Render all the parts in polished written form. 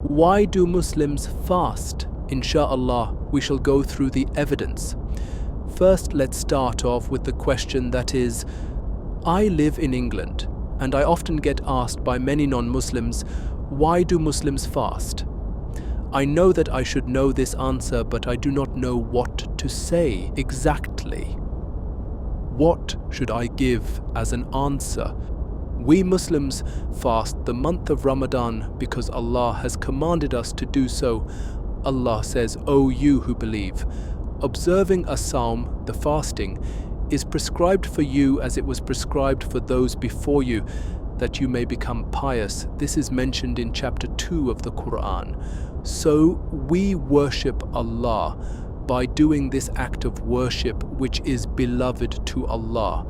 Why do Muslims fast? Insha'Allah, we shall go through the evidence. First, let's start off with the question that is, I live in England, and I often get asked by many non-Muslims, why do Muslims fast? I know that I should know this answer, but I do not know what to say exactly. What should I give as an answer? We Muslims fast the month of Ramadan because Allah has commanded us to do so. Allah says, O you who believe, observing a psalm, the fasting, is prescribed for you as it was prescribed for those before you, that you may become pious. This is mentioned in chapter 2 of the Quran. So we worship Allah by doing this act of worship which is beloved to Allah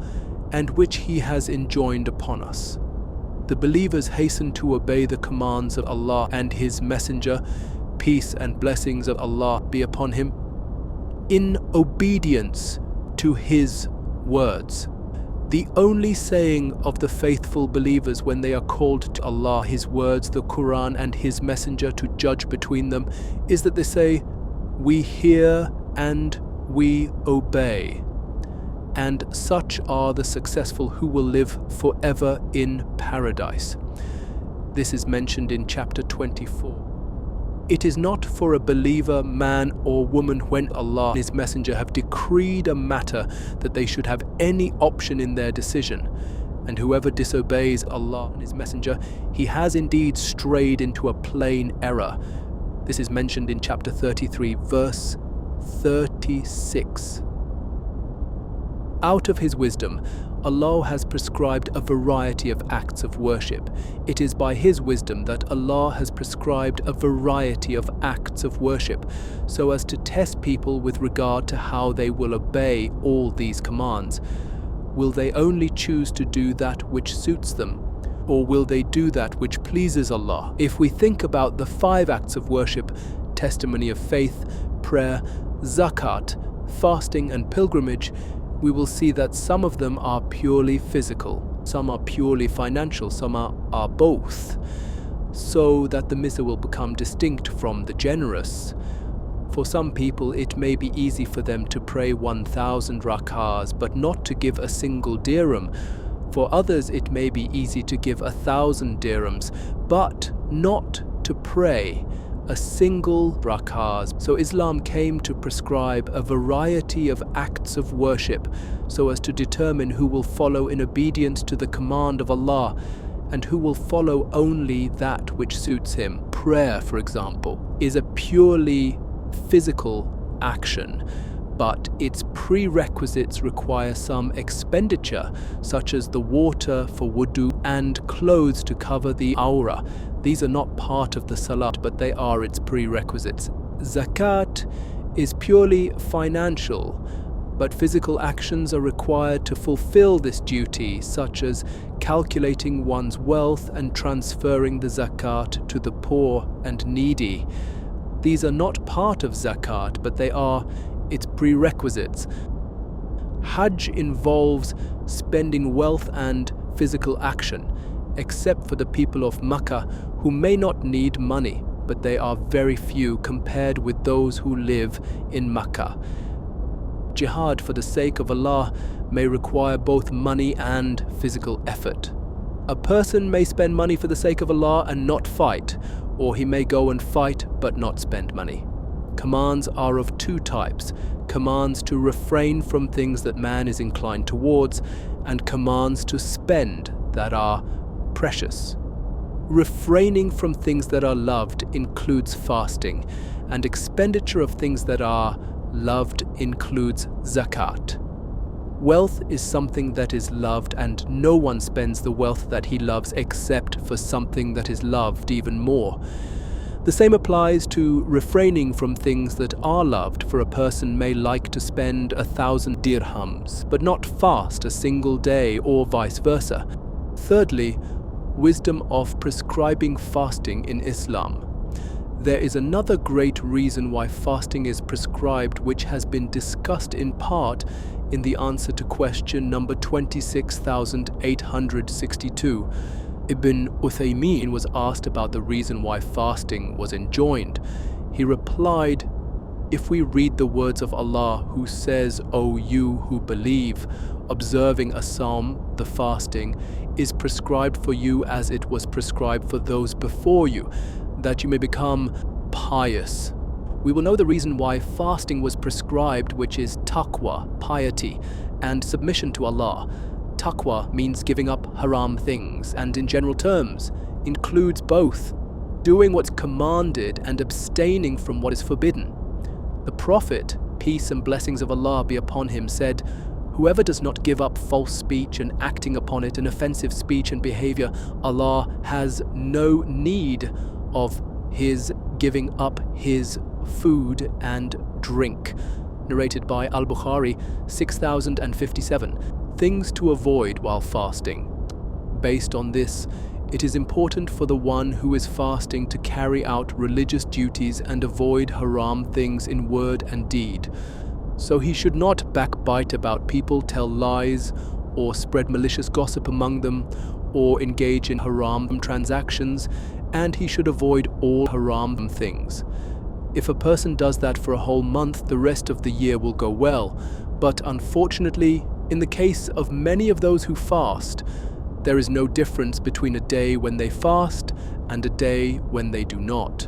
and which He has enjoined upon us. The believers hasten to obey the commands of Allah and His Messenger, peace and blessings of Allah be upon him, in obedience to His words. The only saying of the faithful believers when they are called to Allah, His words, the Quran and His Messenger to judge between them is that they say, we hear and we obey. And such are the successful who will live forever in paradise. This is mentioned in chapter 24. It is not for a believer, man or woman, when Allah and His Messenger have decreed a matter, that they should have any option in their decision. And whoever disobeys Allah and His Messenger, he has indeed strayed into a plain error. This is mentioned in chapter 33, verse 36. Out of His wisdom, Allah has prescribed a variety of acts of worship. It is by His wisdom that Allah has prescribed a variety of acts of worship, so as to test people with regard to how they will obey all these commands. Will they only choose to do that which suits them, or will they do that which pleases Allah? If we think about the 5 acts of worship, testimony of faith, prayer, zakat, fasting and pilgrimage, we will see that some of them are purely physical, some are purely financial, some are both, so that the miser will become distinct from the generous. For some people it may be easy for them to pray 1,000 rakahs but not to give a single dirham. For others it may be easy to give 1,000 dirhams but not to pray a single rakahs. So Islam came to prescribe a variety of acts of worship so as to determine who will follow in obedience to the command of Allah and who will follow only that which suits him. Prayer, for example, is a purely physical action, but its prerequisites require some expenditure, such as the water for wudu and clothes to cover the aura. These are not part of the salat, but they are its prerequisites. Zakat is purely financial, but physical actions are required to fulfill this duty, such as calculating one's wealth and transferring the zakat to the poor and needy. These are not part of zakat, but they are its prerequisites. Hajj involves spending wealth and physical action, except for the people of Makkah who may not need money, but they are very few compared with those who live in Makkah. Jihad for the sake of Allah may require both money and physical effort. A person may spend money for the sake of Allah and not fight, or he may go and fight but not spend money. Commands are of 2 types: commands to refrain from things that man is inclined towards, and commands to spend that are precious. Refraining from things that are loved includes fasting, and expenditure of things that are loved includes zakat. Wealth is something that is loved, and no one spends the wealth that he loves except for something that is loved even more. The same applies to refraining from things that are loved, for a person may like to spend 1,000 dirhams, but not fast a single day, or vice versa. Thirdly, wisdom of prescribing fasting in Islam. There is another great reason why fasting is prescribed, which has been discussed in part in the answer to question number 26,862. Ibn Uthaymeen was asked about the reason why fasting was enjoined. He replied, "If we read the words of Allah, who says, 'O you who believe, observing a psalm, the fasting, is prescribed for you as it was prescribed for those before you, that you may become pious,' we will know the reason why fasting was prescribed, which is taqwa, piety, and submission to Allah. Taqwa means giving up haram things, and in general terms includes both doing what's commanded and abstaining from what is forbidden. The Prophet, peace and blessings of Allah be upon him, said, 'Whoever does not give up false speech and acting upon it, and offensive speech and behavior, Allah has no need of his giving up his food and drink.'" Narrated by Al-Bukhari 6057. Things to avoid while fasting. Based on this, it is important for the one who is fasting to carry out religious duties and avoid haram things in word and deed. So he should not backbite about people, tell lies, or spread malicious gossip among them, or engage in haram transactions, and he should avoid all haram things. If a person does that for a whole month, the rest of the year will go well. But unfortunately, in the case of many of those who fast, there is no difference between a day when they fast and a day when they do not.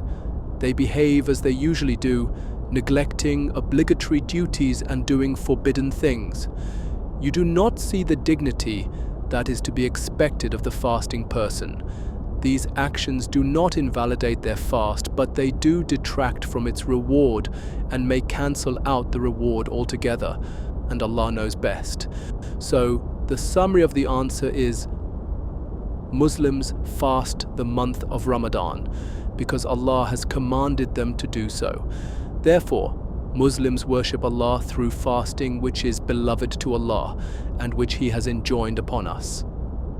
They behave as they usually do, neglecting obligatory duties and doing forbidden things. You do not see the dignity that is to be expected of the fasting person. These actions do not invalidate their fast, but they do detract from its reward and may cancel out the reward altogether, and Allah knows best. So, the summary of the answer is Muslims fast the month of Ramadan because Allah has commanded them to do so. Therefore, Muslims worship Allah through fasting, which is beloved to Allah and which He has enjoined upon us.